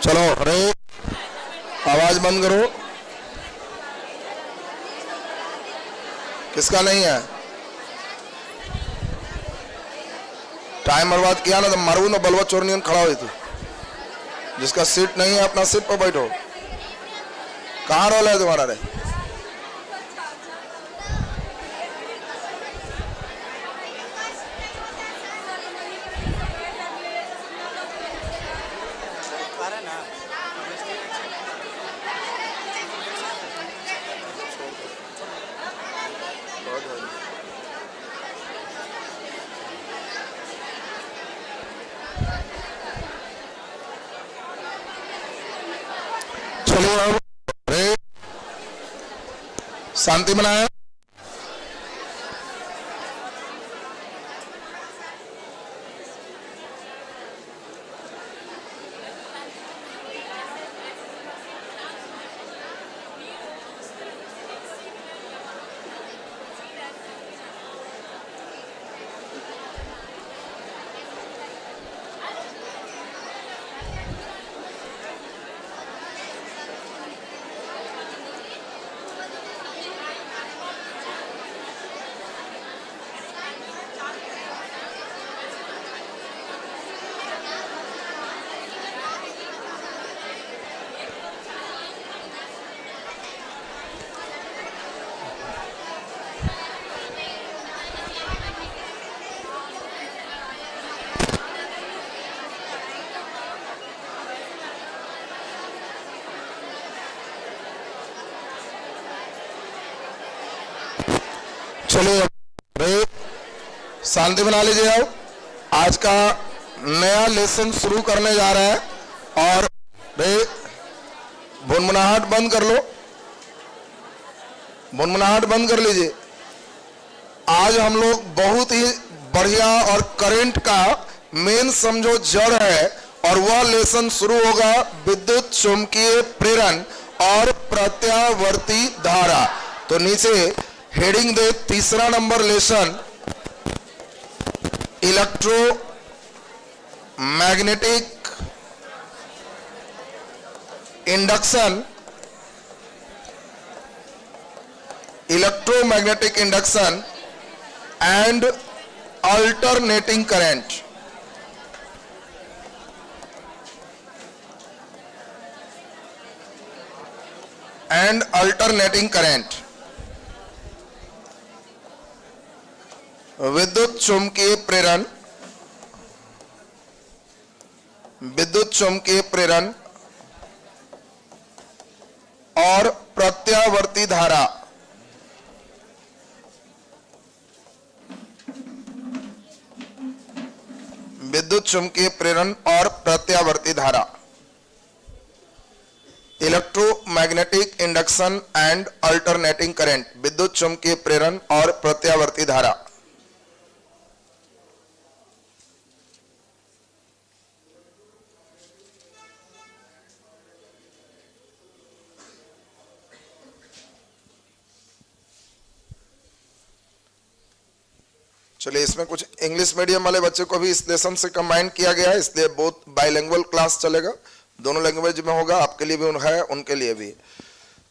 चलो अरे आवाज बंद करो। किसका नहीं है? टाइम बर्बाद किया ना तो मरू ना बलवा चोरनी खड़ा हुई तू। जिसका सीट नहीं है अपना सीट पर बैठो। कहाँ रोल है तुम्हारा रे? चलिए अब अरे शांति बनाए। चलिए अरे शांति बना लीजिए। अब आज का नया लेसन शुरू करने जा रहा है और रे भुनभुनाहट बंद कर लो। भुनभुनाहट बंद कर लीजिए। आज हम लोग बहुत ही बढ़िया और करंट का मेन समझो जड़ है और वह लेसन शुरू होगा विद्युत चुंबकीय प्रेरण और प्रत्यावर्ती धारा। तो नीचे हेडिंग दे तीसरा number lesson electro magnetic induction, electromagnetic induction and alternating current. And alternating current. विद्युत चुंबकीय प्रेरण, विद्युत चुंबकीय प्रेरण और प्रत्यावर्ती धारा। विद्युत चुंबकीय प्रेरण और प्रत्यावर्ती धारा। Electromagnetic induction and alternating current, विद्युत चुंबकीय प्रेरण और प्रत्यावर्ती धारा। चलिए इसमें कुछ इंग्लिश मीडियम वाले बच्चे को भी इस लेसन से कंबाइन किया गया है, इसलिए बहुत बाइलिंगुअल क्लास चलेगा। दोनों लैंग्वेज में होगा, आपके लिए भी है उनके लिए भी।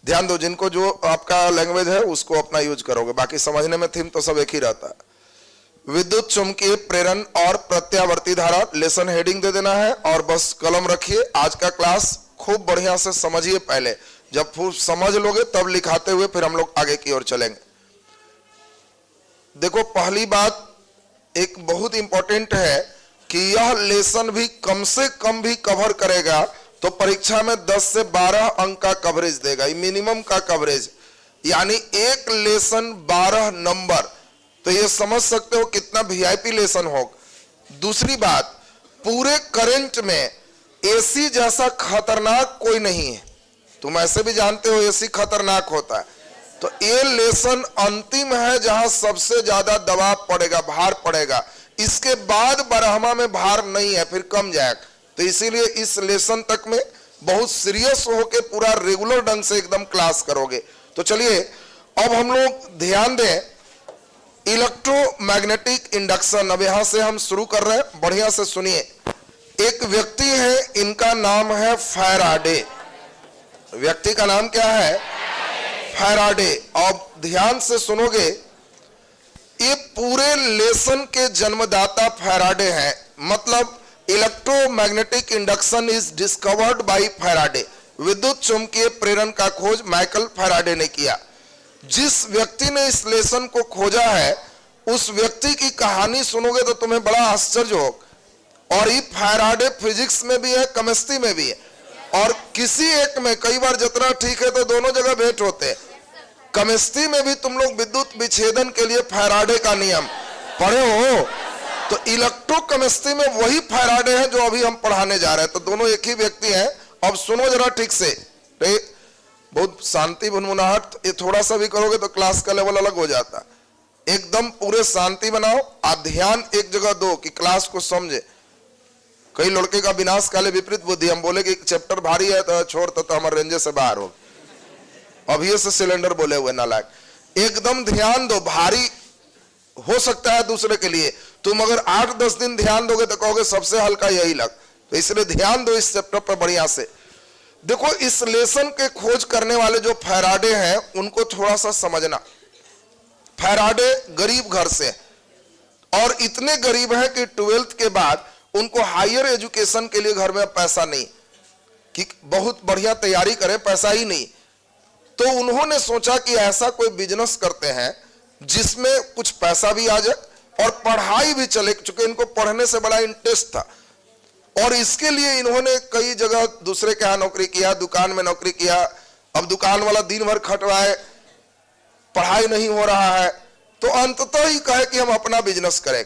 ध्यान दो, जिनको जो आपका लैंग्वेज है उसको अपना यूज करोगे, बाकी समझने में थीम तो सब एक ही रहता है। विद्युत चुंबकीय प्रेरण और प्रत्यावर्ती धारा लेसन हेडिंग दे देना है और बस कलम रखिए। आज का क्लास खूब बढ़िया से समझिए। पहले जब खूब समझ लोगे तब लिखाते हुए फिर हम लोग आगे की ओर चलेंगे। देखो पहली बात एक बहुत इंपॉर्टेंट है कि यह लेसन भी कम से कम भी कवर करेगा तो परीक्षा में 10 से 12 अंक का कवरेज देगा। ये मिनिमम का कवरेज, यानी एक लेसन 12 नंबर। तो ये समझ सकते हो कितना वीआईपी लेसन होगा। दूसरी बात, पूरे करंट में एसी जैसा खतरनाक कोई नहीं है। तुम ऐसे भी जानते हो एसी खतरनाक होता है। तो ये लेसन अंतिम है जहां सबसे ज्यादा दबाव पड़ेगा, भार पड़ेगा। इसके बाद 12वां में भार नहीं है, फिर कम जाएगा। तो इसीलिए इस लेसन तक में बहुत सीरियस होके पूरा रेगुलर ढंग से एकदम क्लास करोगे। तो चलिए अब हम लोग ध्यान दें, इलेक्ट्रोमैग्नेटिक इंडक्शन। अब यहां से हम शुरू कर रहे हैं, बढ़िया से सुनिए। एक व्यक्ति है, इनका नाम है फैराडे। व्यक्ति का नाम क्या है? फैराडे। अब ध्यान से सुनोगे, ये पूरे लेसन के जन्मदाता फैराडे हैं। मतलब electromagnetic induction is discovered by Faraday. विद्युत चुंबकीय प्रेरण का खोज माइकल फैराडे ने किया। जिस व्यक्ति ने इस लेसन को खोजा है, उस व्यक्ति की कहानी सुनोगे तो तुम्हें बड़ा आश्चर्य होगा। और ये फैराडे फिजिक्स में भी है, केमिस्ट्री में भी है, और किसी एक में कई बार जितना ठीक है तो दोनों जगह भेंट होते हैं। केमिस्ट्री में भी तुम लोग विद्युत विच्छेदन के लिए फैराडे का नियम पढ़े हो, तो इलेक्ट्रोकेमिस्ट्री में वही फैराडे है जो अभी हम पढ़ाने जा रहे हैं। तो दोनों एक ही व्यक्ति हैं। अब सुनो जरा ठीक से, बहुत शांति भुनमुनाहट, ये थोड़ा सा भी करोगे तो क्लास का लेवल अलग हो जाता। एकदम पूरे शांति बनाओ, ध्यान एक जगह दो कि क्लास को समझे। कई लड़के का विनाश काले विपरीत बुद्धि, हम बोले कि चैप्टर भारी है तो छोड़ तो हमारे रेंजे से बाहर हो, अभी से सिलेंडर बोले हुए नालायक। एकदम ध्यान दो, भारी हो सकता है दूसरे के लिए, तुम अगर 8-10 दिन ध्यान दोगे तो कहोगे सबसे हल्का यही लग। तो इसलिए ध्यान दो इस चैप्टर पर बढ़िया से। देखो, इस लेसन के खोज करने वाले जो फैराडे हैं उनको थोड़ा सा समझना। फैराडे गरीब घर से, और इतने गरीब हैं कि 12th के बाद उनको हायर एजुकेशन के लिए घर में पैसा नहीं कि बहुत बढ़िया तैयारी करें, पैसा ही नहीं। तो उन्होंने सोचा कि ऐसा कोई बिजनेस करते हैं जिसमें कुछ पैसा भी आ जाए और पढ़ाई भी चले, चूंकि इनको पढ़ने से बड़ा इंटरेस्ट था। और इसके लिए इन्होंने कई जगह दूसरे के यहां नौकरी किया, दुकान में नौकरी किया। अब दुकान वाला दिन भर खटवाए, पढ़ाई नहीं हो रहा है, तो अंततः ही कहे कि हम अपना बिजनेस करें।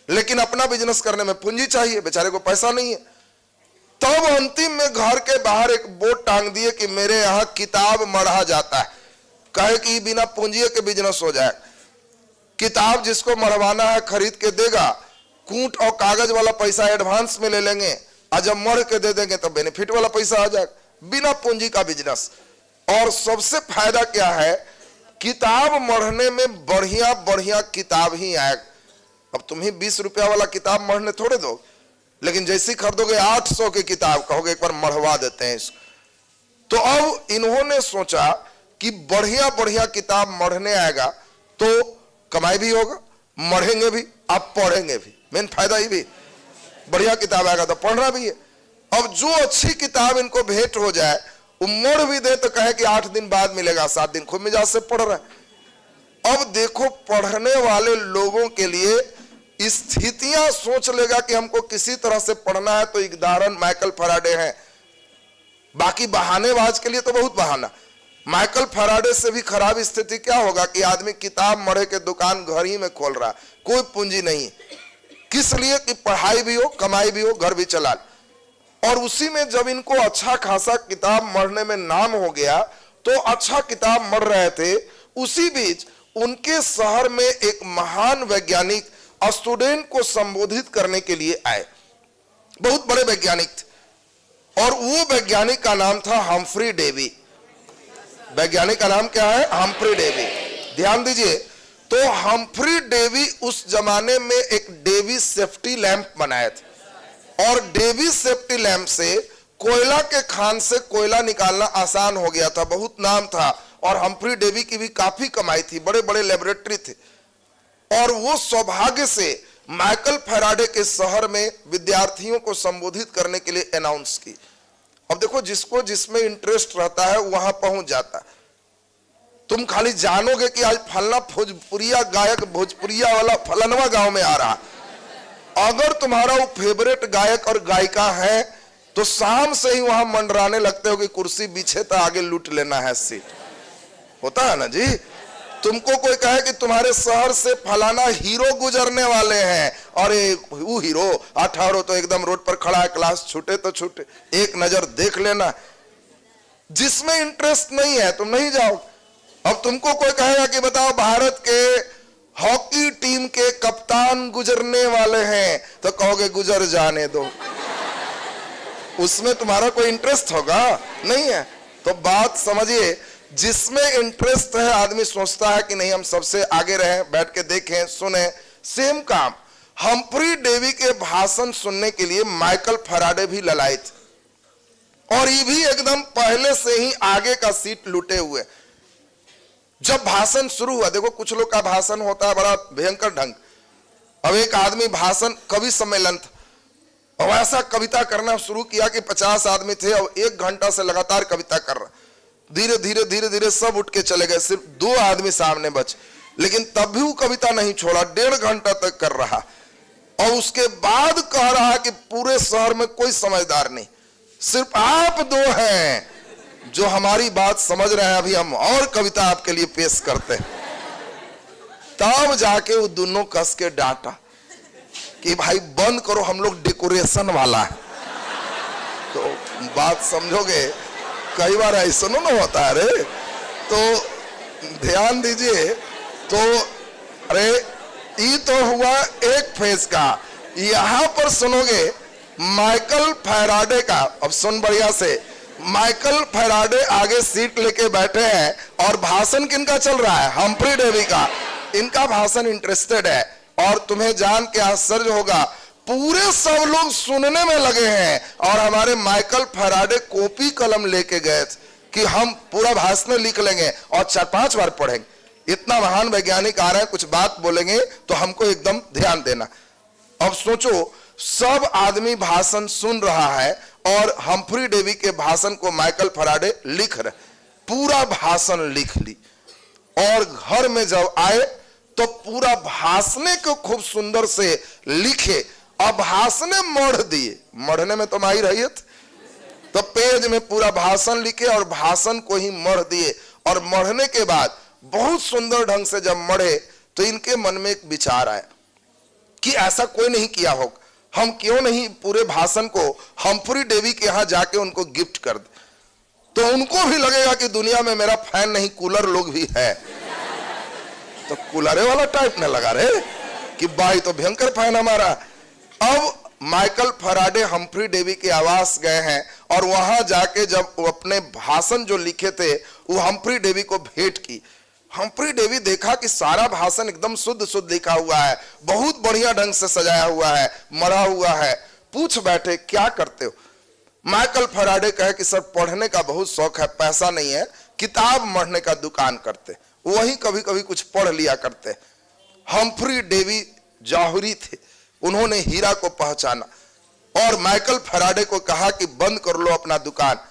लेकिन अपना बिजनेस करने में पूंजी चाहिए, बेचारे को पैसा नहीं है। तब अंतिम में घर के बाहर एक बोर्ड टांग दिए कि मेरे यहां किताब मढ़ा जाता है, कहे कि बिना पूंजी के बिजनेस हो जाए। किताब जिसको मढ़वाना है खरीद के देगा, कूट और कागज वाला पैसा एडवांस में ले लेंगे, और जब मढ़ के दे देंगे तो बेनिफिट वाला पैसा आ जाएगा। बिना पूंजी का बिजनेस। और सबसे फायदा क्या है, किताब मढ़ने में बढ़िया बढ़िया किताब ही आएगा। अब तुम ही 20 रुपया वाला किताब मढ़ने थोड़े दो, लेकिन जैसे खरीदोगे 800 की किताब, कहोगे एक बार मढ़वा देते हैं इसको। तो अब इन्होंने सोचा कि बढ़िया बढ़िया किताब मढ़ने आएगा तो कमाई भी होगा, मढ़ेंगे भी, आप पढ़ेंगे भी। मेन फायदा ही भी, बढ़िया किताब आएगा तो पढ़ना भी है। अब जो अच्छी किताब इनको भेंट हो जाए, वो मढ़ भी दे तो कहे कि 8 दिन बाद मिलेगा, 7 दिन खुद मिजाज से पढ़ रहा है। अब देखो, पढ़ने वाले लोगों के लिए स्थितियां सोच लेगा कि हमको किसी तरह से पढ़ना है, तो उदाहरण माइकल फैराडे हैं। बाकी बहानेबाज के लिए तो बहुत बहाना। माइकल फैराडे से भी खराब स्थिति क्या होगा कि आदमी किताब मढ़े के दुकान घर ही में खोल रहा, कोई पूंजी नहीं, किस लिए कि पढ़ाई भी हो, कमाई भी हो, घर भी चला। और उसी में जब इनको अच्छा खासा किताब मढ़ने में नाम हो गया, तो अच्छा किताब मढ़ रहे थे, उसी बीच उनके शहर में एक महान वैज्ञानिक स्टूडेंट को संबोधित करने के लिए आए। बहुत बड़े वैज्ञानिक थे, और वो वैज्ञानिक का नाम था हम्फ्री डेवी। वैज्ञानिक का नाम क्या है? Humphry Davy. ध्यान दीजिए, तो हम्फ्री डेवी उस जमाने में एक डेवी सेफ्टी लैंप बनाए थे, और डेवी सेफ्टी लैंप से कोयला के खान से कोयला निकालना आसान हो गया था, बहुत नाम था। और हम्फ्री डेवी की भी काफी कमाई थी, बड़े बड़े लेबोरेटरी थे। और वो सौभाग्य से माइकल फैराडे के शहर में विद्यार्थियों को संबोधित करने के लिए अनाउंस की। अब देखो, जिसको जिसमें इंटरेस्ट रहता है वहां पहुंच जाता है। तुम खाली जानोगे कि आज फलना भोजपुरिया गायक भोजपुरिया वाला फलनवा गांव में आ रहा, अगर तुम्हारा वो फेवरेट गायक और गायिका है तो शाम से ही वहां मंडराने लगते हो कि कुर्सी पीछे तो आगे लूट लेना है सीट। होता है ना जी। तुमको कोई कहे कि तुम्हारे शहर से फलाना हीरो गुजरने वाले हैं, और वो हीरो 18 तो एकदम रोड पर खड़ा है, क्लास छूटे तो छूटे, एक नजर देख लेना। जिसमें इंटरेस्ट नहीं है तुम नहीं जाओ। अब तुमको कोई कहेगा कि बताओ भारत के हॉकी टीम के कप्तान गुजरने वाले हैं, तो कहोगे गुजर जाने दो। उसमें तुम्हारा कोई इंटरेस्ट होगा? नहीं है। तो बात समझिए, जिसमें इंटरेस्ट है आदमी सोचता है कि नहीं हम सबसे आगे रहें, बैठ के देखें सुने। सेम काम हम्फ्री डेवी के भाषण सुनने के लिए माइकल फैराडे भी ललायत, और ये भी एकदम पहले से ही आगे का सीट लुटे हुए। जब भाषण शुरू हुआ, देखो कुछ लोग का भाषण होता है बड़ा भयंकर ढंग। अब एक आदमी भाषण, कवि सम्मेलन था, और ऐसा कविता करना शुरू किया कि 50 आदमी थे और 1 घंटा से लगातार कविता कर रहा। धीरे धीरे धीरे धीरे सब उठ के चले गए, सिर्फ 2 आदमी सामने बचे, लेकिन तब भी वो कविता नहीं छोड़ा, 1.5 घंटा तक कर रहा। और उसके बाद कह रहा कि पूरे शहर में कोई समझदार नहीं, सिर्फ आप 2 हैं जो हमारी बात समझ रहे हैं, अभी हम और कविता आपके लिए पेश करते हैं। तब जाके वो दोनों कस के डांटा कि भाई बंद करो, हम लोग डेकोरेशन वाला है। तो बात समझोगे, कई बार ऐसा ना होता है। अरे तो ध्यान दीजिए, तो अरे ये तो हुआ एक फेज का। यहां पर सुनोगे माइकल फैराडे का। अब सुन बढ़िया से, माइकल फैराडे आगे सीट लेके बैठे हैं और भाषण किनका चल रहा है? हम्फ्री डेवी का। इनका भाषण इंटरेस्टेड है, और तुम्हें जान के आश्चर्य होगा, पूरे सब लोग सुनने में लगे हैं, और हमारे माइकल फैराडे कॉपी कलम लेके गए थे कि हम पूरा भाषण लिख लेंगे और 4-5 बार पढ़ेंगे। इतना महान वैज्ञानिक आ रहे हैं, कुछ बात बोलेंगे तो हमको एकदम ध्यान देना। अब सोचो, सब आदमी भाषण सुन रहा है और हम्फ्री डेवी के भाषण को माइकल फैराडे लिख रहे, पूरा भाषण लिख ली। और घर में जब आए तो पूरा भाषण को खूब सुंदर से लिखे, अब भाषण मढ़ दिए। मढ़ने में तो माहिर रही, तो पेज में पूरा भाषण लिखे और भाषण को ही मढ़ दिए। और मढ़ने के बाद बहुत सुंदर ढंग से जब मढ़े तो इनके मन में एक विचार आया कि ऐसा कोई नहीं किया होगा, हम क्यों नहीं पूरे भाषण को हम्फ्री डेवी के यहां जाके उनको गिफ्ट कर दे, तो उनको भी लगेगा कि दुनिया में मेरा फैन नहीं कूलर लोग भी है। तो कूलरे वाला टाइप न लगा रहे कि भाई तो भयंकर फैन हमारा। अब माइकल फैराडे हम्फ्री डेवी के आवास गए हैं, और वहां जाके जब वो अपने भाषण जो लिखे थे वो हम्फ्री डेवी को भेंट की। हम्फ्री डेवी देखा कि सारा भाषण एकदम शुद्ध शुद्ध लिखा हुआ है, बहुत बढ़िया ढंग से सजाया हुआ है, मढ़ा हुआ है। पूछ बैठे क्या करते हो? माइकल फैराडे कहे कि सर पढ़ने का बहुत शौक है, पैसा नहीं है, किताब मढ़ने का दुकान करते, वही कभी कभी कुछ पढ़ लिया करते। हम्फ्री डेवी जौहरी थे, उन्होंने हीरा को पहचाना और माइकल फैराडे को कहा कि बंद कर लो अपना दुकान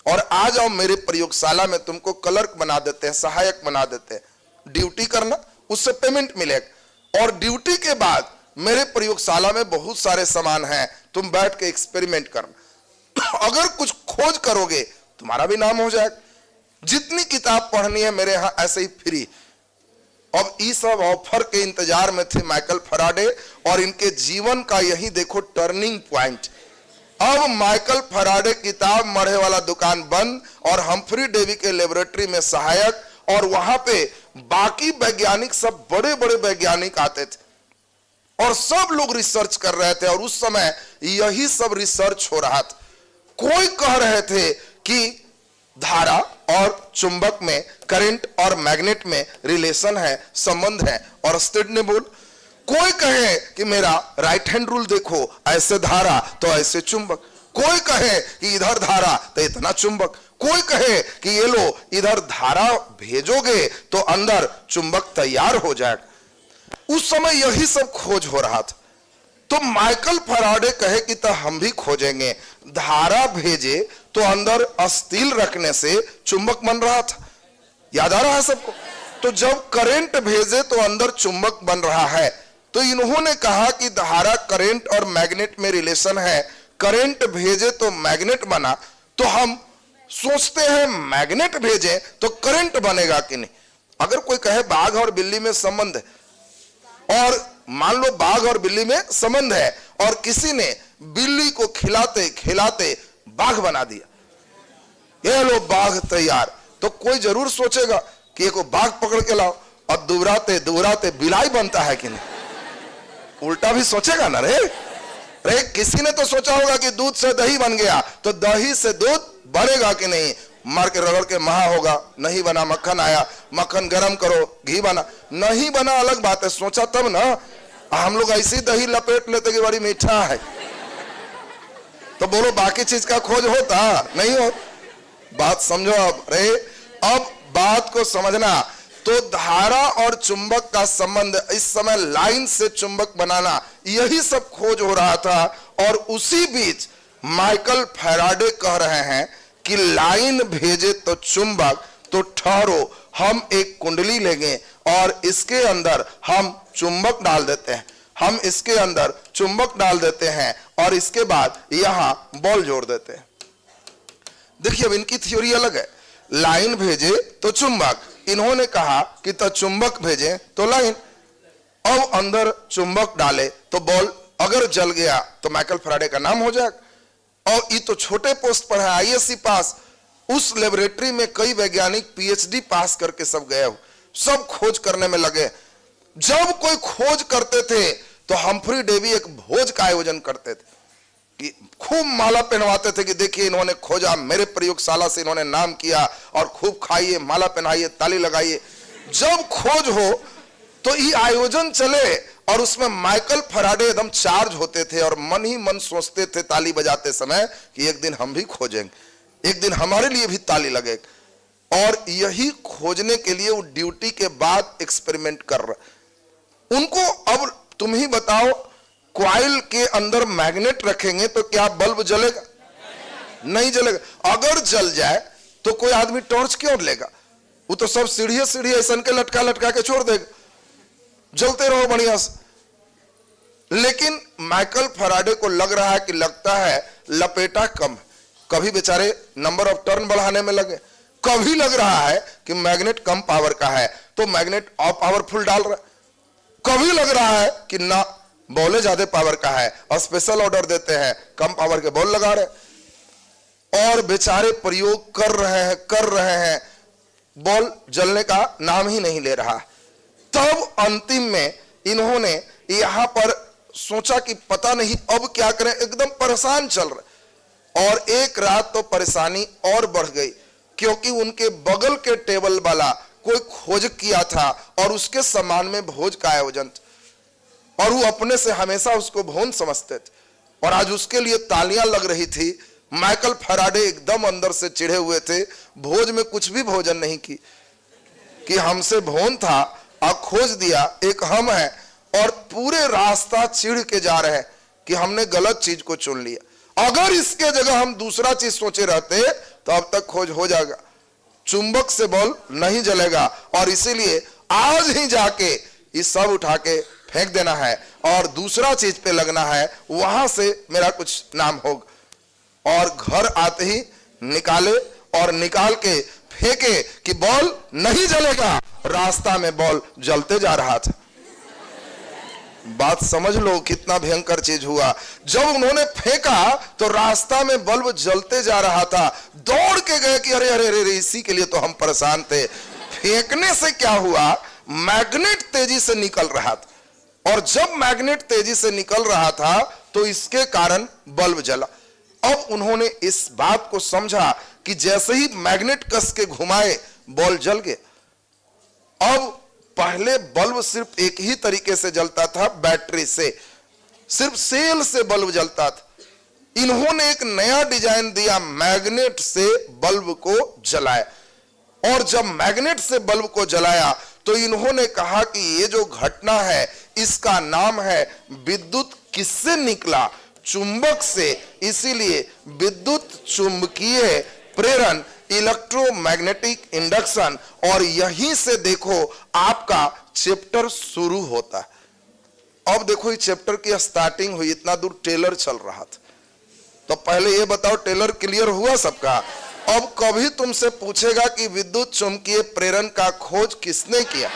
और आ जाओ मेरे प्रयोगशाला में, तुमको क्लर्क बना देते हैं, सहायक बना देते हैं, ड्यूटी करना, उससे पेमेंट मिलेगा। और ड्यूटी के बाद मेरे प्रयोगशाला में बहुत सारे सामान हैं, तुम बैठ के एक्सपेरिमेंट करना, अगर कुछ खोज करोगे तुम्हारा भी नाम हो जाएगा। जितनी किताब पढ़नी है मेरे यहां ऐसे ही फ्री। अब इस सब ऑफर के इंतजार में थे माइकल फैराडे, और इनके जीवन का यही देखो टर्निंग पॉइंट। अब माइकल फैराडे किताब मढ़े वाला दुकान बंद, और हम्फ्री डेवी के लेबोरेटरी में सहायक, और वहां पे बाकी वैज्ञानिक, सब बड़े बड़े वैज्ञानिक आते थे और सब लोग रिसर्च कर रहे थे। और उस समय यही सब रिसर्च हो रहा था। कोई कह रहे थे कि धारा और चुंबक में, करंट और मैग्नेट में रिलेशन है, संबंध है, और स्टेड ने बोल। कोई कहे कि मेरा राइट हैंड रूल देखो, ऐसे धारा तो ऐसे चुंबक। कोई कहे कि इधर धारा तो इतना चुंबक। कोई कहे कि ये लो इधर धारा भेजोगे तो अंदर चुंबक तैयार हो जाएगा। उस समय यही सब खोज हो रहा था। तो माइकल फैराडे कहे कि तो हम भी खोजेंगे। धारा भेजे तो अंदर स्टील रखने से चुंबक बन रहा था, याद आ रहा है सबको। तो जब करंट भेजे तो अंदर चुंबक बन रहा है, तो इन्होंने कहा कि धारा, करंट और मैग्नेट में रिलेशन है, करंट भेजे तो मैग्नेट बना, तो हम सोचते हैं मैग्नेट भेजे तो करंट बनेगा कि नहीं। अगर कोई कहे बाघ और बिल्ली में संबंध है, और मान लो बाघ और बिल्ली में संबंध है, और किसी ने बिल्ली को खिलाते खिलाते बाघ बना दिया, ये लो बाघ तैयार, तो कोई जरूर सोचेगा कि एक बाघ पकड़ के लाओ, और दुबराते दुबराते बिलाई बनता है कि नहीं। उल्टा भी सोचेगा ना रे। अरे किसी ने तो सोचा होगा कि दूध से दही बन गया, तो दही से दूध बनेगा कि नहीं। मार के रगड़ के महा होगा, नहीं बना, मक्खन आया, मक्खन गरम करो, घी बना, नहीं बना अलग बात है, सोचा तब ना। हम लोग ऐसी दही लपेट लेते कि बड़ी मीठा है, तो बोलो बाकी चीज का खोज होता नहीं हो। बात समझो अब रे, अब बात को समझना। तो धारा और चुंबक का संबंध, इस समय लाइन से चुंबक बनाना, यही सब खोज हो रहा था। और उसी बीच माइकल फैराडे कह रहे हैं कि लाइन भेजे तो चुंबक, तो ठहरो, हम एक कुंडली लेंगे और इसके अंदर हम चुंबक डाल देते हैं, हम इसके अंदर चुंबक डाल देते हैं और इसके बाद यहां बॉल जोड़ देते हैं। देखिए अब इनकी थ्योरी अलग है। लाइन भेजे तो चुंबक, इन्होंने कहा कि तो चुंबक भेजे तो लाइन। अब अंदर चुंबक डाले तो बॉल अगर जल गया तो माइकल फैराडे का नाम हो जाएगा। और ये तो छोटे पोस्ट पर है, आईएससी पास। उस लेबोरेटरी में कई वैज्ञानिक पीएचडी पास करके सब गए हो, सब खोज करने में लगे। जब कोई खोज करते थे तो हम्फ्री डेवी एक भोज का आयोजन करते थे कि खूब माला पहनवाते थे कि देखिए इन्होंने खोजा, मेरे प्रयोगशाला से इन्होंने नाम किया, और खूब खाइए, माला पहनाइए, ताली लगाइए। जब खोज हो तो ये आयोजन चले और उसमें माइकल फैराडे एकदम चार्ज होते थे और मन ही मन सोचते थे ताली बजाते समय कि एक दिन हम भी खोजेंगे, एक दिन हमारे लिए भी ताली लगेगी। और यही खोजने के लिए वो ड्यूटी के बाद एक्सपेरिमेंट कर रहे। उनको अब तुम ही बताओ, कॉइल के अंदर मैग्नेट रखेंगे तो क्या बल्ब जलेगा? नहीं जलेगा। अगर जल जाए तो कोई आदमी टॉर्च क्यों लेगा? वो तो सब सीढ़ी सीढ़ी ऐसा के लटका लटका के छोड़ देगा, जलते रहो बढ़िया से। लेकिन माइकल फैराडे को लग रहा है कि लगता है लपेटा कम, कभी बेचारे नंबर ऑफ टर्न बढ़ाने में लगे, कभी लग रहा है कि मैग्नेट कम पावर का है तो मैग्नेट और पावरफुल डाल रहा है, कभी लग रहा है कि ना बॉले ज्यादा पावर का है और स्पेशल ऑर्डर देते हैं कम पावर के बॉल लगा रहे। और बेचारे प्रयोग कर रहे हैं, बॉल जलने का नाम ही नहीं ले रहा। तब अंतिम में इन्होंने यहां पर सोचा कि पता नहीं अब क्या करें, एकदम परेशान चल रहे। और एक रात तो परेशानी और बढ़ गई क्योंकि उनके बगल के टेबल वाला कोई खोज किया था और उसके सम्मान में भोज का आयोजन था और वो अपने से हमेशा उसको भोन समझते थे और आज उसके लिए तालियां लग रही थी। माइकल फैराडे एकदम अंदर से चिढ़े हुए थे, भोज में कुछ भी भोजन नहीं की कि हमसे भोन था और खोज दिया एक हम है, और पूरे रास्ता चिढ़ के जा रहे हैं कि हमने गलत चीज को चुन लिया। अगर इसके जगह हम दूसरा चीज सोचे रहते तो अब तक खोज हो जाएगा, चुंबक से बॉल नहीं जलेगा। और इसीलिए आज ही जाके ये सब उठा के फेंक देना है और दूसरा चीज पे लगना है, वहां से मेरा कुछ नाम होगा। और घर आते ही निकाले और निकाल के फेंके कि बॉल नहीं जलेगा, रास्ता में बॉल जलते जा रहा था। बात समझ लो कितना भयंकर चीज हुआ। जब उन्होंने फेंका तो रास्ता में बल्ब जलते जा रहा था, दौड़ के गए कि अरे अरे अरे इसी के लिए तो हम परेशान थे। फेंकने से क्या हुआ, मैग्नेट तेजी से निकल रहा था और जब मैग्नेट तेजी से निकल रहा था तो इसके कारण बल्ब जला। अब उन्होंने इस बात को समझा कि जैसे ही मैग्नेट कस के घुमाए बॉल जल गए। अब पहले बल्ब सिर्फ एक ही तरीके से जलता था, बैटरी से, सिर्फ सेल से बल्ब जलता था। इन्होंने एक नया डिजाइन दिया, मैग्नेट से बल्ब को जलाया। और जब मैग्नेट से बल्ब को जलाया तो इन्होंने कहा कि ये जो घटना है इसका नाम है विद्युत किससे निकला, चुंबक से। इसीलिए विद्युत चुंबकीय प्रेरण, इलेक्ट्रोमैग्नेटिक इंडक्शन। और यहीं से देखो आपका चैप्टर शुरू होता है। अब देखो इस चैप्टर की स्टार्टिंग हुई, इतना दूर टेलर चल रहा था। तो पहले ये बताओ टेलर क्लियर हुआ सबका? अब कभी तुमसे पूछेगा कि विद्युत चुंबकीय प्रेरण का खोज किसने किया?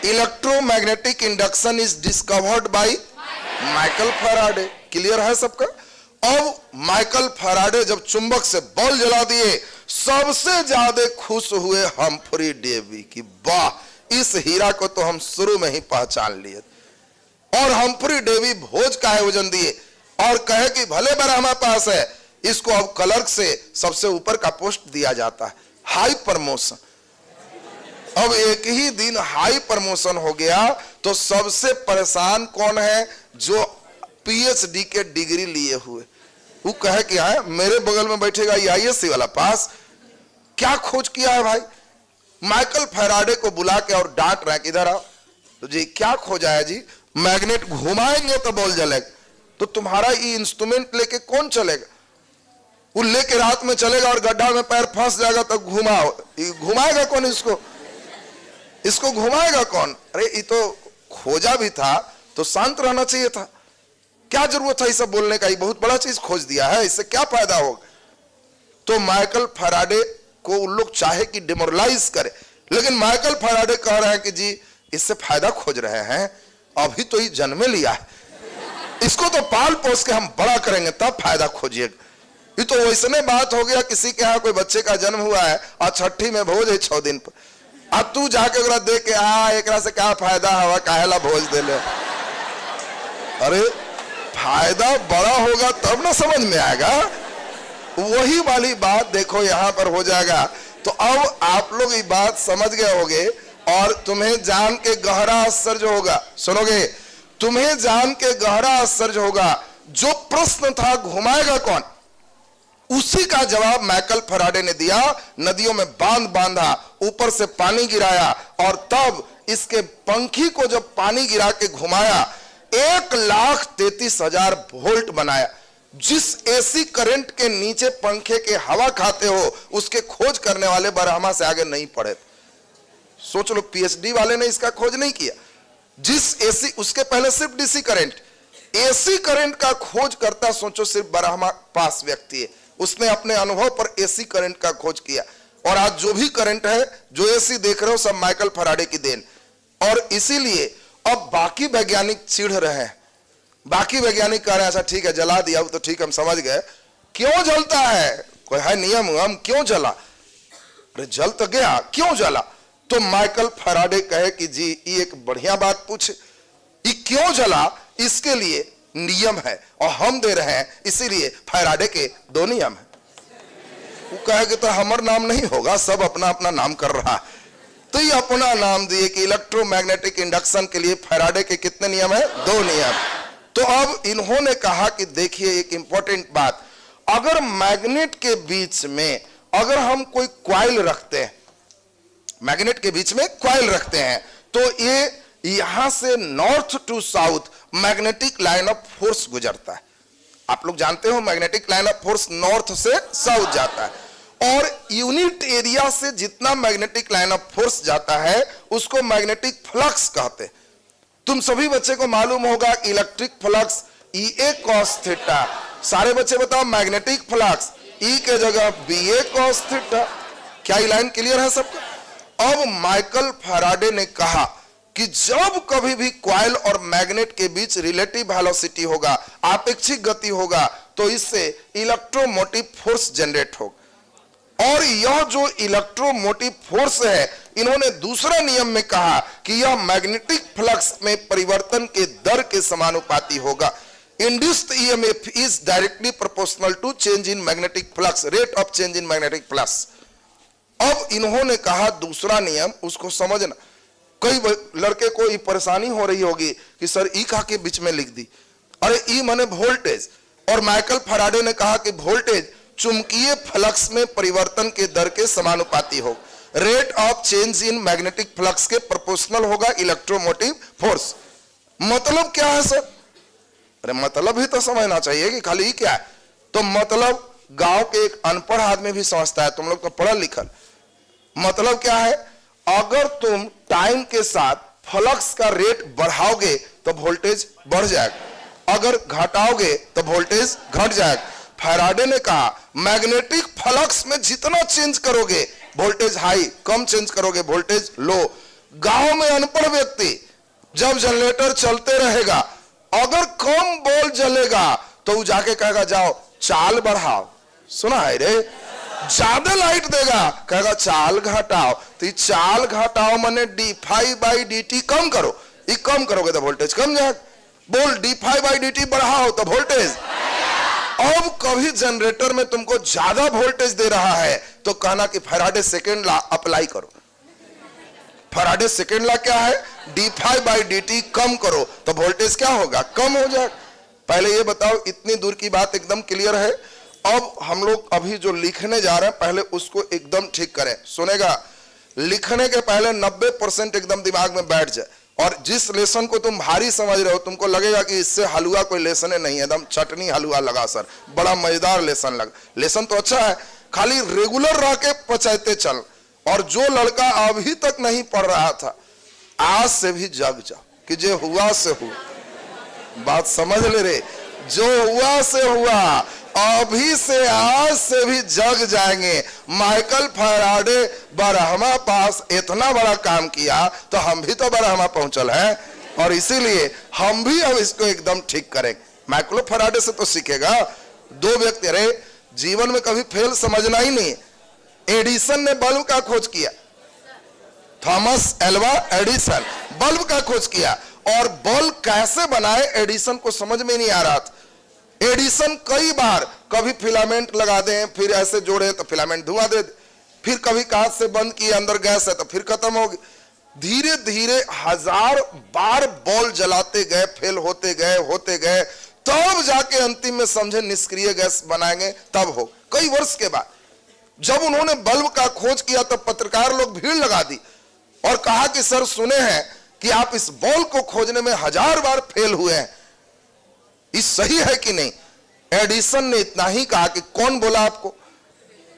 Electromagnetic induction is discovered by Michael Faraday. Clear है सबका? अब माइकल फैराडे जब चुंबक से बॉल जला दिए, सबसे ज्यादा खुश हुए हम्फ्री डेवी की, वाह इस हीरा को तो हम शुरू में ही पहचान लिए। और हम्फ्री डेवी भोज का आयोजन दिए और कहे कि भले बार हमारे पास है, इसको अब क्लर्क से सबसे ऊपर का पोस्ट दिया जाता है, हाई प्रमोशन। अब एक ही दिन हाई प्रमोशन हो गया तो सबसे परेशान कौन है? जो पीएचडी के डिग्री लिए हुए। वो कहे कि है मेरे बगल में बैठेगा ये आईएससी वाला पास, क्या खोज किया है भाई? माइकल फैराडे को बुला के और डांट रहे हैं कि इधर आओ। तो जी क्या खोजा है जी? मैग्नेट घुमाएंगे तो बॉल जलेगा। तो तुम्हारा ये इंस्ट्रूमेंट लेके कौन चलेगा? वो लेके रात में चलेगा और गड्ढा में पैर फंस जाएगा तो घुमाएगा कौन इसको? इसको घुमाएगा कौन? अरे ये तो खोजा भी था तो शांत रहना चाहिए था। क्या जरूरत है इसे बोलने का? ये बहुत बड़ा चीज खोज दिया है, इससे क्या फायदा होगा? तो माइकल फैराडे को उन लोग चाहे कि डिमोरलाइज करे, लेकिन माइकल फैराडे कह रहे हैं कि जी इससे फायदा खोज रहे हैं, अभी तो ये जन्मे लिया है, इसको तो पाल पोस के हम बड़ा करेंगे तब फायदा खोजिएगा। ये तो वैसने बात हो गया किसी के यहाँ कोई बच्चे का जन्म हुआ है और छठी में भोज है 6 दिन पर, अब तू जाके ओकरा दे के एक से क्या फायदा हवा, काहेला भोज दे ले। अरे फायदा बड़ा होगा तब ना समझ में आएगा। वही वाली बात देखो यहां पर हो जाएगा। तो अब आप लोग ये बात समझ गए होंगे और तुम्हें जान के गहरा आश्चर्य होगा, सुनोगे, तुम्हें जान के गहरा आश्चर्य होगा जो प्रश्न था घुमाएगा कौन, उसी का जवाब माइकल फैराडे ने दिया। नदियों में बांध बांधा, ऊपर से पानी गिराया और तब इसके पंखी को जब पानी गिरा के घुमाया 1,33,000 वोल्ट बनाया। जिस एसी करंट के नीचे पंखे के हवा खाते हो उसके खोज करने वाले बरहमा से आगे नहीं पड़े। सोच लो, पीएचडी वाले ने इसका खोज नहीं किया। जिस एसी, उसके पहले सिर्फ डीसी करंट, एसी करंट का खोज करता सोचो सिर्फ बरहमा पास व्यक्ति है, उसने अपने अनुभव पर एसी करंट का खोज किया। और आज जो भी करंट है, जो एसी देख रहे हो, सब माइकल फैराडे की देन। और इसीलिए अब बाकी वैज्ञानिक चिढ़ रहे हैं। बाकी वैज्ञानिक कह रहे हैं अच्छा ठीक है जला दिया तो ठीक, हम समझ गए, क्यों जलता है? कोई है नियम, हम क्यों जला? अरे जल तो गया, क्यों जला? तो माइकल फैराडे कहे कि जी ये एक बढ़िया बात पूछे, ये क्यों जला इसके लिए नियम है और हम दे रहे हैं, इसीलिए फैराडे के 2 नियम है। वो कहे कि तो हमारा नाम नहीं होगा, सब अपना अपना नाम कर रहा है। तो ये अपना नाम दिए कि इलेक्ट्रोमैग्नेटिक इंडक्शन के लिए फैराडे के कितने नियम है? 2 नियम। तो अब इन्होंने कहा कि देखिए एक इंपॉर्टेंट बात, अगर मैग्नेट के बीच में अगर हम कोई कॉइल रखते हैं, मैग्नेट के बीच में कॉइल रखते हैं, तो ये यहां से north to south magnetic line of force गुजरता है। आप लोग जानते हो magnetic line of force north से साउथ जाता है, और यूनिट एरिया से जितना मैग्नेटिक लाइन ऑफ फोर्स जाता है उसको मैग्नेटिक फ्लक्स कहते हैं। तुम सभी बच्चे को मालूम होगा electric flux EA cos theta, सारे बच्चे बताओ मैग्नेटिक फ्लक्स E के जगह BA cos थीटा। क्या ये लाइन क्लियर है सबको? अब माइकल फैराडे ने कहा कि जब कभी भी कॉइल और मैग्नेट के बीच रिलेटिव वेलोसिटी होगा, आपेक्षिक गति होगा, तो इससे इलेक्ट्रोमोटिव फोर्स जनरेट होगा। और यह जो इलेक्ट्रोमोटिव फोर्स है, इन्होंने दूसरा नियम में कहा कि यह मैग्नेटिक फ्लक्स में परिवर्तन के दर के समानुपाती होगा। Induced EMF is directly proportional to change in magnetic flux, rate of change in magnetic flux. अब इन्होंने कहा दूसरा नियम, उसको समझना। कई लड़के को ये परेशानी हो रही होगी कि सर ई कहा के बीच में लिख दी, अरे ई माने वोल्टेज, और माइकल फैराडे ने कहा कि वोल्टेज चुंबकीय फ्लक्स में परिवर्तन के दर के समानुपाती हो, rate of change in magnetic flux के प्रोपोर्शनल होगा इलेक्ट्रोमोटिव फोर्स। मतलब क्या है सर? अरे मतलब ही तो समझना चाहिए कि खाली क्या है। तो मतलब गांव के एक अनपढ़ आदमी भी समझता है, तुम लोग तो पढ़ा लिखल। मतलब क्या है? अगर तुम टाइम के साथ फ्लक्स का रेट बढ़ाओगे तो वोल्टेज बढ़ जाएगा, अगर घटाओगे तो वोल्टेज घट जाएगा। फैराडे ने कहा मैग्नेटिक फ्लक्स में जितना चेंज करोगे वोल्टेज हाई, कम चेंज करोगे वोल्टेज लो। गांव में अनपढ़ व्यक्ति जब जनरेटर चलते रहेगा, अगर कम बॉल जलेगा तो वो जाके कहेगा जाओ चाल बढ़ाओ, सुना है रे, ज्यादा लाइट देगा कहेगा चाल घटाओ, तो चाल घटाओ माने d∅dt कम करो, ये कम करोगे तो वोल्टेज कम जाएगा। बोल d∅dt बढ़ाओ तो वोल्टेज। अब कभी जनरेटर में तुमको ज्यादा वोल्टेज दे रहा है तो कहना कि फैराडे सेकेंड लॉ अप्लाई करो। फैराडे सेकेंड लॉ क्या है, d∅dt कम करो तो वोल्टेज क्या होगा, कम हो जाएगा। पहले ये बताओ, इतनी दूर की बात एकदम क्लियर है। अब हम लोग अभी जो लिखने जा रहे हैं पहले उसको एकदम ठीक करें। सुनेगा, लिखने के पहले 90% एकदम दिमाग में बैठ जाए। और जिस लेसन को तुम भारी समझ रहे हो, तुमको लगेगा कि इससे हलवा कोई लेसन नहीं है, एकदम चटनी हलवा लगा सर, बड़ा मजेदार लेसन लगा। लेसन तो अच्छा है, खाली रेगुलर रह के पचाते चल। और जो लड़का अभी तक नहीं पढ़ रहा था, आज से भी जग जा कि जो हुआ से हुआ। बात समझ ले रे, जो हुआ से हुआ, अभी से आज से भी जग जाएंगे। माइकल फैराडे बरहमा पास इतना बड़ा काम किया तो हम भी तो बरहमा पहुंचल है, और इसीलिए हम भी अब इसको एकदम ठीक करेंगे। माइकल फैराडे से तो सीखेगा। दो व्यक्ति, अरे जीवन में कभी फेल समझना ही नहीं। एडिसन ने बल्ब का खोज किया, थॉमस एल्वा एडिसन बल्ब का खोज किया, और बल्ब कैसे बनाए एडिसन को समझ में नहीं आ रहा था। एडिसन कई बार कभी फिलामेंट लगा दें, फिर ऐसे जोड़े तो फिलामेंट धुआं दे, फिर कभी कांच से बंद किए, अंदर गैस है तो फिर खत्म हो गई। धीरे धीरे 1000 बार बॉल जलाते गए, फेल होते गए, तब जाके अंतिम में समझे निष्क्रिय गैस बनाएंगे, तब हो। कई वर्ष के बाद जब उन्होंने बल्ब का खोज किया तो पत्रकार लोग भीड़ लगा दी और कहा कि सर सुने हैं कि आप इस बॉल को खोजने में 1000 बार फेल हुए हैं, ये सही है कि नहीं। एडिसन ने इतना ही कहा कि कौन बोला आपको,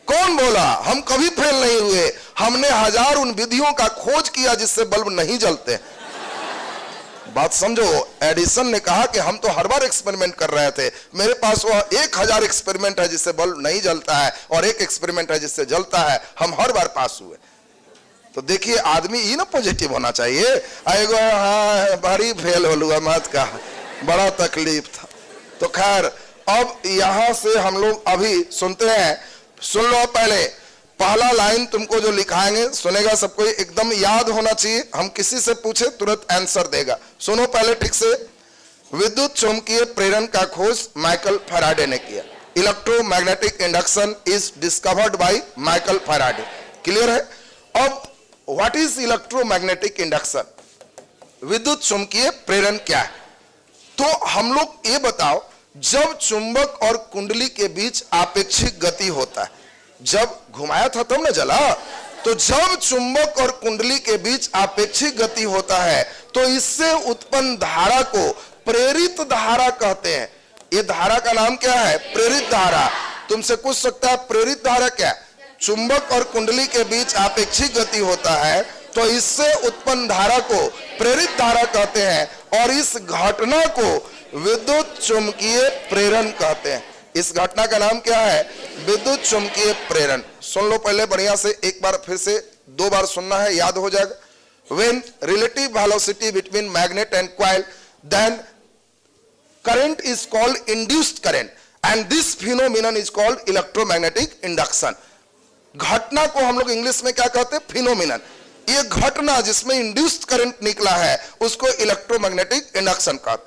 कौन बोला, हम कभी फेल नहीं हुए, हमने 1000 उन विधियों का खोज किया जिससे बल्ब नहीं जलते। बात समझो, एडिसन ने कहा कि हम तो हर बार एक्सपेरिमेंट कर रहे थे, मेरे पास वो 1000 एक्सपेरिमेंट है जिससे बल्ब नहीं जलता है, और एक एक्सपेरिमेंट है जिससे जलता है, हम हर बार पास हुए। तो देखिए, आदमी ही ना पॉजिटिव होना चाहिए। आएगो हाँ भारी फेल हो मत का, बड़ा तकलीफ था। तो खैर, अब यहां से हम लोग अभी सुनते हैं। सुन लो, पहले पहला लाइन तुमको जो लिखाएंगे, सुनेगा सबको एकदम याद होना चाहिए। हम किसी से पूछे तुरंत आंसर देगा। सुनो पहले ठीक से। विद्युत चुंबकीय प्रेरण का खोज माइकल फैराडे ने किया। Electromagnetic induction is discovered by Michael Faraday. Clear है। अब व्हाट इज इलेक्ट्रोमैग्नेटिक इंडक्शन, विद्युत चुंबकीय प्रेरण क्या है। तो हम लोग ये बताओ, जब चुंबक और कुंडली के बीच आपेक्षिक गति होता है, जब घुमाया था तब न जला, तो जब चुंबक और कुंडली के बीच आपेक्षिक गति होता है तो इससे उत्पन्न धारा को प्रेरित धारा कहते हैं। ये धारा का नाम क्या है, प्रेरित धारा। तुमसे पूछ सकता है प्रेरित धारा क्या है। चुंबक और कुंडली के बीच आपेक्षिक गति होता है तो इससे उत्पन्न धारा को प्रेरित धारा कहते हैं, और इस घटना को विद्युत चुंबकीय प्रेरण कहते हैं। इस घटना का नाम क्या है, विद्युत चुंबकीय प्रेरण। सुन लो पहले बढ़िया से, एक बार फिर से 2 बार सुनना है, याद हो जाएगा। When relative velocity between magnet and coil, then current is called induced current, and this phenomenon is called electromagnetic induction. घटना को हम लोग इंग्लिश में क्या कहते हैं, फिनोमिनन। ये घटना जिसमें इंड्यूस्ड करंट निकला है उसको इलेक्ट्रोमैग्नेटिक इंडक्शन कहते हैं।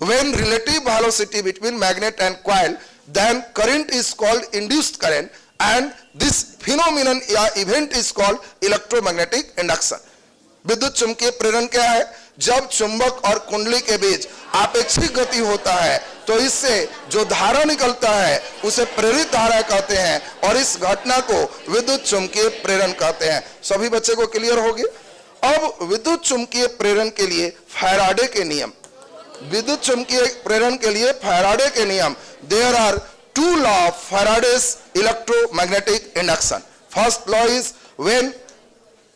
When relative velocity between magnet and coil, then current is called induced current, and this phenomenon या event is called electromagnetic induction. विद्युत चुंबकीय प्रेरण क्या है, जब चुंबक और कुंडली के बीच आपेक्षिक गति होता है तो इससे जो धारा निकलता है उसे प्रेरित धारा कहते हैं, और इस घटना को विद्युत चुंबकीय प्रेरण कहते हैं। सभी बच्चे को क्लियर हो गया। अब विद्युत चुंबकीय प्रेरण के लिए फैराडे के नियम, विद्युत चुंबकीय प्रेरण के लिए फैराडे के नियम, there are 2 law of Faraday's electromagnetic induction. First law is when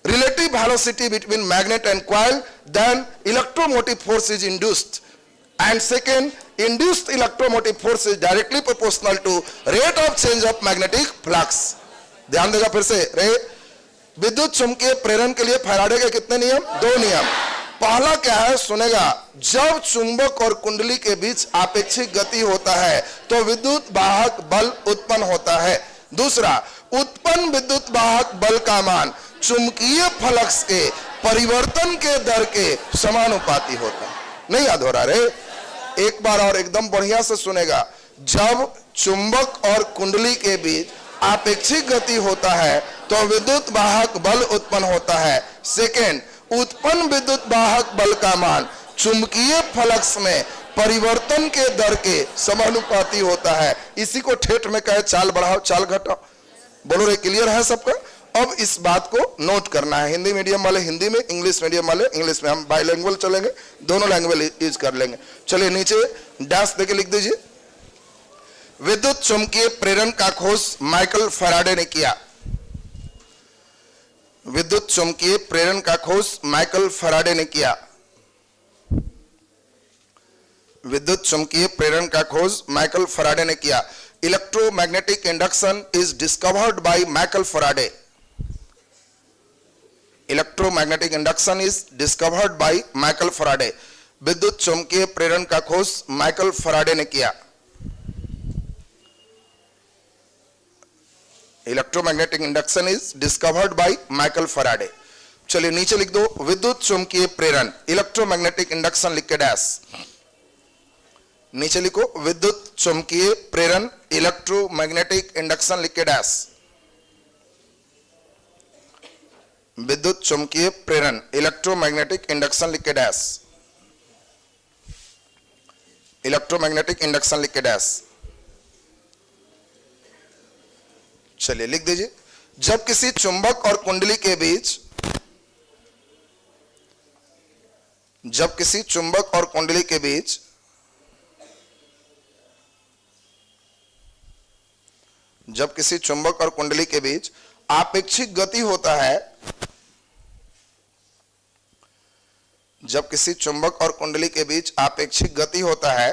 relative velocity between magnet and coil, then electromotive force is induced, and second, induced electromotive force is directly proportional to rate of change of magnetic flux. ध्यान देगा फिर से रे। विद्युत चुंबकीय प्रेरण के लिए फैराडे के कितने नियम, 2 नियम। पहला क्या है, सुनेगा, जब चुंबक और कुंडली के बीच आपेक्षिक गति होता है तो विद्युत वाहक बल उत्पन्न होता है। दूसरा, उत्पन्न विद्युत वाहक बल का मान चुंबकीय फ्लक्स के परिवर्तन के दर के समानुपाती होता है। नहीं याद हो रहा रे, एक बार और एकदम बढ़िया से सुनेगा। जब चुंबक और कुंडली के बीच आपेक्षिक गति होता है तो विद्युत वाहक बल उत्पन्न होता है। सेकेंड, उत्पन्न विद्युत वाहक बल का मान चुंबकीय फ्लक्स में परिवर्तन के दर के समानुपाती होता है। इसी को ठेठ में कहे चाल बढ़ाओ चाल घटाओ। बोलो रे, क्लियर है सबका? अब इस बात को नोट करना है। हिंदी मीडियम वाले हिंदी में, इंग्लिश मीडियम वाले इंग्लिश में। हम बाइलिंगुअल चलेंगे, दोनों लैंग्वेज यूज कर लेंगे। चलिए नीचे डैश देके लिख दीजिए। विद्युत चुंबकीय प्रेरण का खोज माइकल फैराडे ने किया। विद्युत चुंबकीय प्रेरण का खोज माइकल फैराडे ने किया। विद्युत चुंबकीय प्रेरण का खोज माइकल फैराडे ने किया। Electromagnetic induction is discovered by Michael Faraday. Electromagnetic induction is discovered by Michael Faraday. विद्युत चुंबकीय प्रेरण का खोज माइकल फैराडे ने किया। Electromagnetic induction is discovered by Michael Faraday. चलिए नीचे लिख दो विद्युत चुंबकीय प्रेरण, इलेक्ट्रोमैग्नेटिक इंडक्शन लिख के डैश। नीचे लिखो विद्युत चुंबकीय प्रेरण, इलेक्ट्रोमैग्नेटिक इंडक्शन लिख के डैश। विद्युत चुंबकीय प्रेरण, इलेक्ट्रोमैग्नेटिक इंडक्शन लिख के डैश। इलेक्ट्रोमैग्नेटिक इंडक्शन लिख के डैश। चलिए लिख दीजिए। जब किसी चुंबक और कुंडली के बीच, जब किसी चुंबक और कुंडली के बीच जब किसी चुंबक और कुंडली के बीच आपेक्षिक गति होता है, जब किसी चुंबक और कुंडली के बीच आपेक्षिक गति होता है,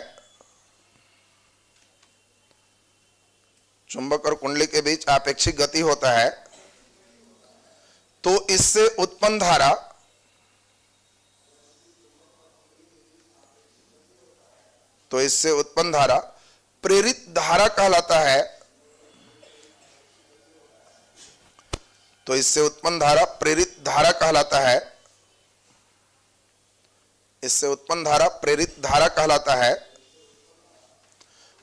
चुंबक और कुंडली के बीच आपेक्षिक गति होता है, तो इससे उत्पन्न धारा, तो इससे उत्पन्न धारा प्रेरित धारा कहलाता है। तो इससे उत्पन्न धारा प्रेरित धारा कहलाता है। इससे उत्पन्न धारा प्रेरित धारा कहलाता है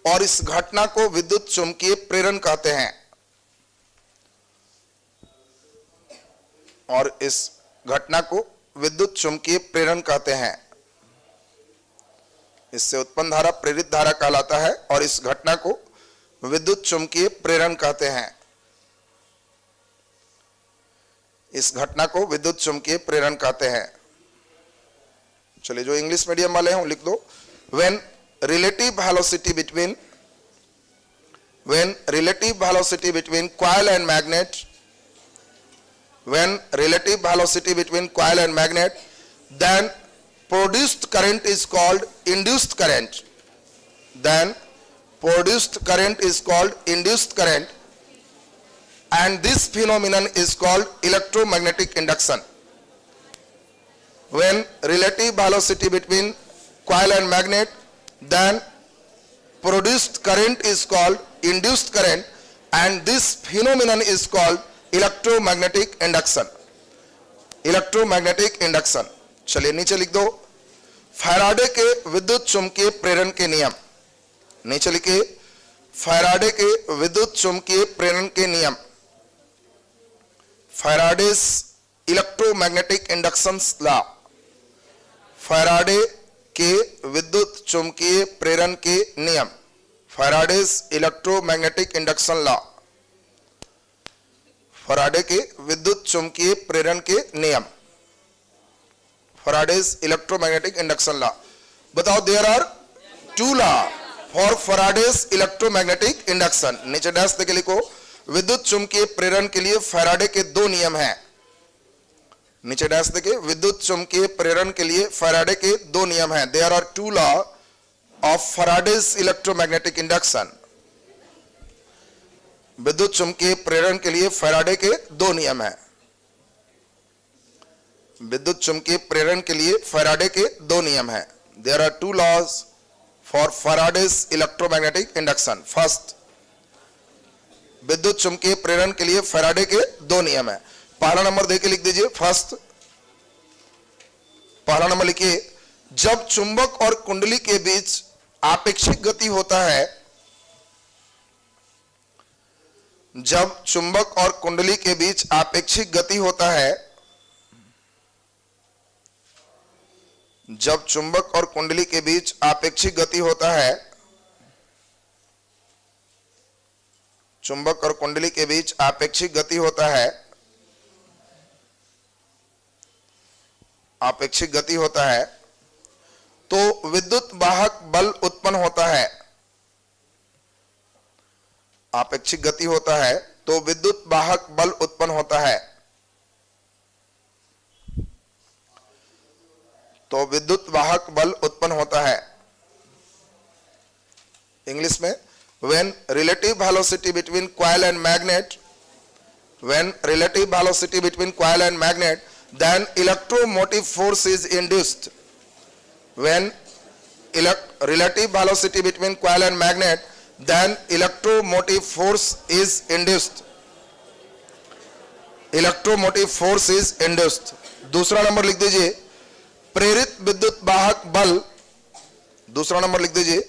और इस घटना को विद्युत चुंबकीय प्रेरण कहते हैं। और इस घटना को विद्युत चुंबकीय प्रेरण कहते हैं। इससे उत्पन्न धारा प्रेरित धारा कहलाता है और इस घटना को विद्युत चुंबकीय प्रेरण कहते हैं। इस घटना को विद्युत चुंबकीय प्रेरण कहते हैं। चलिए जो इंग्लिश मीडियम वाले हैं लिख दो when relative velocity between coil and magnet, when relative velocity between coil and magnet, then produced current is called induced current. Then produced current is called induced current, and this phenomenon is called electromagnetic induction. When relative velocity between coil and magnet, then produced current is called induced current, and this phenomenon is called electromagnetic induction. Electromagnetic induction. चलिए नीचे लिख दो Faraday के विद्युत चुंबकीय प्रेरण के नियम। नीचे लिखिए फैराडे के विद्युत चुंबकीय प्रेरण के नियम। Faraday's electromagnetic induction law. Faraday के विद्युत चुंबकीय प्रेरण के नियम। Faraday's electromagnetic induction law. Faraday के विद्युत चुंबकीय प्रेरण के नियम। Faraday's electromagnetic induction law. बताओ there are two law for Faraday's electromagnetic induction. नीचे डैश देके लिखो विद्युत चुंबकीय प्रेरण के लिए फैराडे के दो नियम हैं। नीचे डैश देके विद्युत चुंबकीय प्रेरण के लिए फैराडे के दो नियम हैं। There are two law of Faraday's electromagnetic induction. विद्युत चुंबकीय प्रेरण के लिए फैराडे के दो नियम हैं। विद्युत चुंबकीय प्रेरण के लिए फैराडे के दो नियम हैं। There are two laws for Faraday's electromagnetic induction. First, विद्युत चुंबकीय प्रेरण के लिए फैराडे के दो नियम हैं। पहला नंबर देके लिख दीजिए फर्स्ट। पहला नंबर लिखिए जब चुंबक और कुंडली के बीच आपेक्षिक गति होता है, जब चुंबक और कुंडली के बीच आपेक्षिक गति होता है, जब चुंबक और कुंडली के बीच आपेक्षिक गति होता है, चुंबक और कुंडली के बीच आपेक्षिक गति होता है, आपेक्षिक गति होता है, तो विद्युत वाहक बल उत्पन्न होता है। आपेक्षिक गति होता है तो विद्युत वाहक बल उत्पन्न होता है। तो विद्युत वाहक बल उत्पन्न होता है। इंग्लिश में, when relative velocity between coil and magnet, when relative velocity between coil and magnet, then electromotive force is induced. When relative velocity between coil and magnet, then electromotive force is induced. Electromotive force is induced. दूसरा number लिख दीजिए, प्रेरित विद्युत वाहक बल। दूसरा number लिख दीजिए,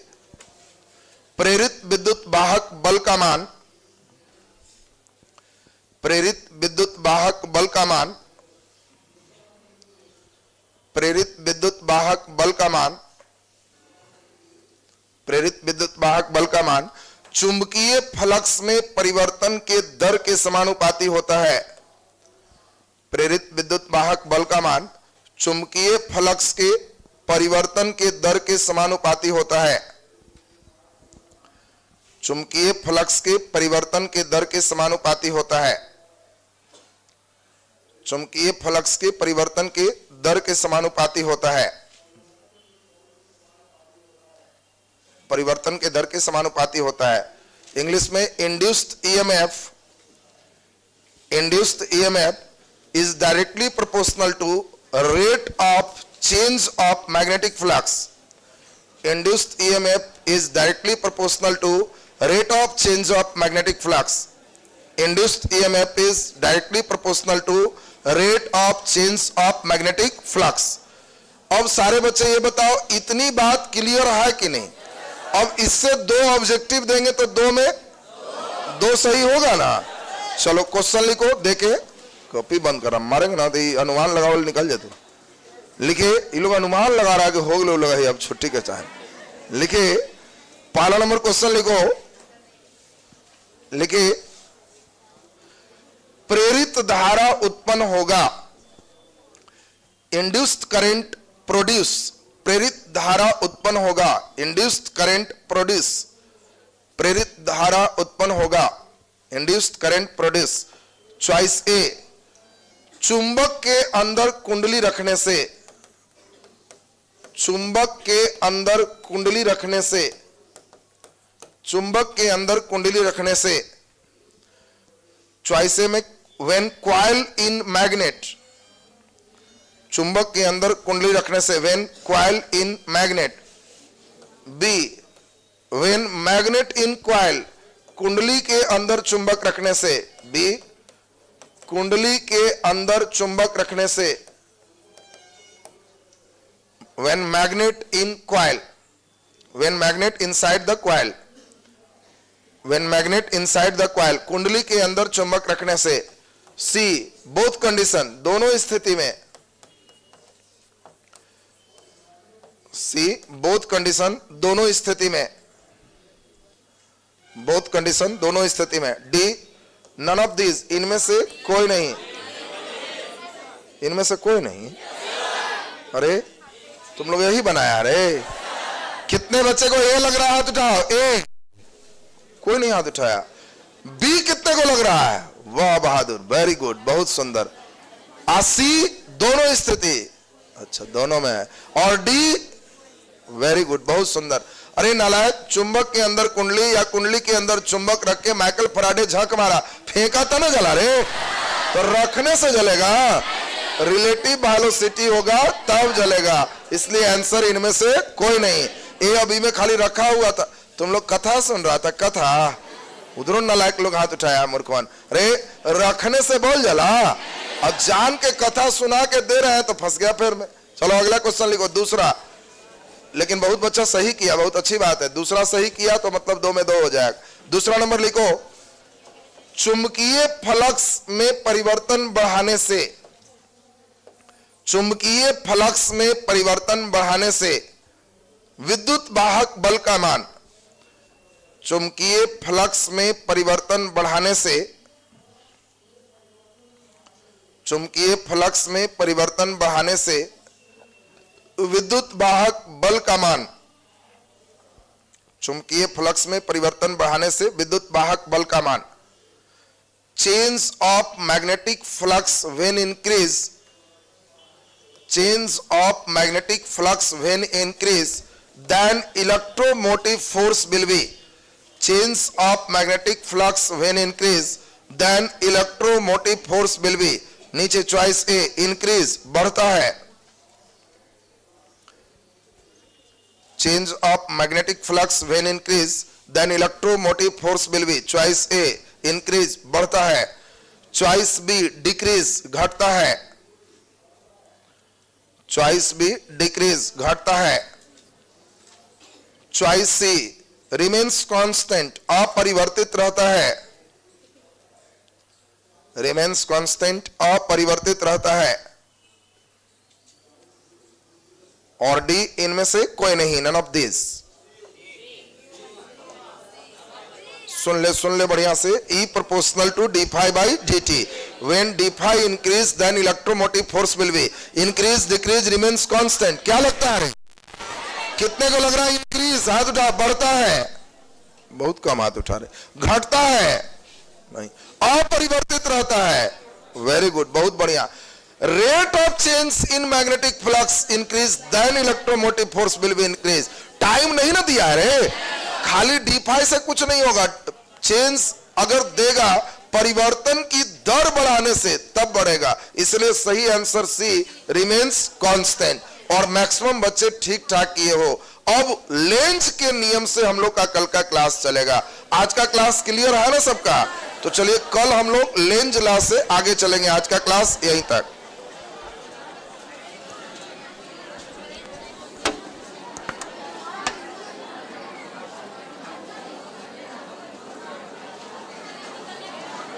प्रेरित विद्युत वाहक बल का मान, प्रेरित विद्युत वाहक बल का मान, प्रेरित विद्युत वाहक बल का मान, प्रेरित विद्युत वाहक बल का मान चुंबकीय फ्लक्स में परिवर्तन के दर के समानुपाती होता है। प्रेरित विद्युत वाहक बल का मान चुंबकीय फ्लक्स के परिवर्तन के दर के समानुपाती होता है। चुंबकीय फ्लक्स के परिवर्तन के दर के समानुपाती होता है। चुंबकीय फ्लक्स के परिवर्तन के दर के समानुपाती होता है। परिवर्तन के दर के समानुपाती होता है। इंग्लिश में, induced EMF is directly proportional to rate of change of magnetic flux. Induced EMF is directly proportional to rate of change of magnetic flux. Induced EMF is directly proportional to rate of change of magnetic flux. अब सारे बच्चे ये बताओ, इतनी बात clear है कि नहीं? अब इससे दो ऑब्जेक्टिव देंगे तो दो में दो सही होगा ना। चलो क्वेश्चन लिखो, देखे कॉपी बंद कर मारेंगे ना तो अनुमान लगाओ निकल जाते। लिखे, ये लोग अनुमान लगा रहा है कि हो गए लगा, अब छुट्टी के चाहे। लिखे, पहला नंबर क्वेश्चन लिखो, लिखे प्रेरित धारा उत्पन्न होगा। इंड्यूस्ड करंट प्रोड्यूस, प्रेरित धारा उत्पन्न होगा। इंड्यूस्ड करंट प्रोड्यूस, प्रेरित धारा उत्पन्न होगा। Induced current produce. चॉइस ए, चुंबक के अंदर कुंडली रखने से, चुंबक के अंदर कुंडली रखने से, चुंबक के अंदर कुंडली रखने से। चॉइस ए में, व्हेन कॉइल इन मैग्नेट, चुंबक के अंदर कुंडली रखने से, when coil in magnet. B, when magnet in coil, कुंडली के अंदर चुंबक रखने से। बी, कुंडली के अंदर चुंबक रखने से। when magnet in coil, when magnet inside the coil, when magnet inside the coil, कुंडली के अंदर चुंबक रखने से। सी, बोथ कंडीशन, दोनों स्थिति में। सी, बोथ कंडीशन, दोनों स्थिति में। बोथ कंडीशन, दोनों स्थिति में। डी, नन ऑफ दिस, इनमें से कोई नहीं, इनमें से कोई नहीं। अरे तुम लोग यही बनाया। अरे कितने बच्चे को ए लग रहा है हाथ उठाओ। ए, कोई नहीं हाथ उठाया। बी कितने को लग रहा है? वाह बहादुर, वेरी गुड, बहुत सुंदर। सी, दोनों स्थिति, अच्छा दोनों में है। और डी, वेरी गुड, बहुत सुंदर। अरे नालायक, चुंबक के अंदर कुंडली या कुंडली के अंदर चुंबक रख के माइकल फराडे झक मारा, फेंका तो ना जला रे, तो रखने से जलेगा। रिलेटिव वेलोसिटी होगा तब जलेगा, इसलिए आंसर इनमें से कोई नहीं। ए और बी में खाली रखा हुआ था। तुम लोग कथा सुन रहा था, कथा, उधरों नालायक लोग हाथ उठाया मूर्खवान। अरे रखने से बोल जला, अब जान के कथा सुना के दे रहे हैं तो फंस गया फिर में। चलो अगला क्वेश्चन लिखो, दूसरा। लेकिन बहुत बच्चा सही किया, बहुत अच्छी बात है। दूसरा सही किया तो मतलब दो में दो हो जाएगा। दूसरा नंबर लिखो, चुंबकीय फ्लक्स में परिवर्तन बढ़ाने से, चुंबकीय फ्लक्स में परिवर्तन बढ़ाने से विद्युत वाहक बल का मान, चुंबकीय फ्लक्स में परिवर्तन बढ़ाने से, चुंबकीय फ्लक्स में परिवर्तन बढ़ाने से विद्युत वाहक बल का मान, चुंबकीय फ्लक्स में परिवर्तन बढ़ाने से विद्युत वाहक बल का मान। Change of magnetic flux when increase, change of magnetic flux when increase, then electromotive force will be, change of magnetic flux when increase, then electromotive force will be। नीचे चॉइस ए इंक्रीज बढ़ता है, change of magnetic flux when increase, then electromotive force will be, choice A increase बढ़ता है, choice be decrease घटता है, choice be decrease घटता है, choice सी remains constant अपरिवर्तित रहता है, रिमेन्स कांस्टेंट अपरिवर्तित रहता है, और डी इनमें से कोई नहीं, नन ऑफ दिस। सुन ले बढ़िया से, E proportional to d phi by dt, when d phi increase then electromotive force will be, increase decrease remains constant। क्या लगता है रे? कितने को लग रहा है इंक्रीज? हाथ उठा। बढ़ता है, बहुत कम हाथ उठा रहे। घटता है नहीं, अपरिवर्तित रहता है। वेरी गुड, बहुत बढ़िया। Rate of change in magnetic flux increase then electromotive force will be increase. Time नहीं ना दिया रे, खाली डीफाई से कुछ नहीं होगा। चेंज अगर देगा परिवर्तन की दर बढ़ाने से तब बढ़ेगा, इसलिए सही आंसर सी रिमेन्स कांस्टेंट। और मैक्सिमम बच्चे ठीक ठाक किए हो। अब लेंज के नियम से हम लोग का कल का क्लास चलेगा। आज का क्लास क्लियर है ना सबका? तो चलिए कल हम लोग लेंज लॉ से आगे चलेंगे। आज का क्लास यहीं तक।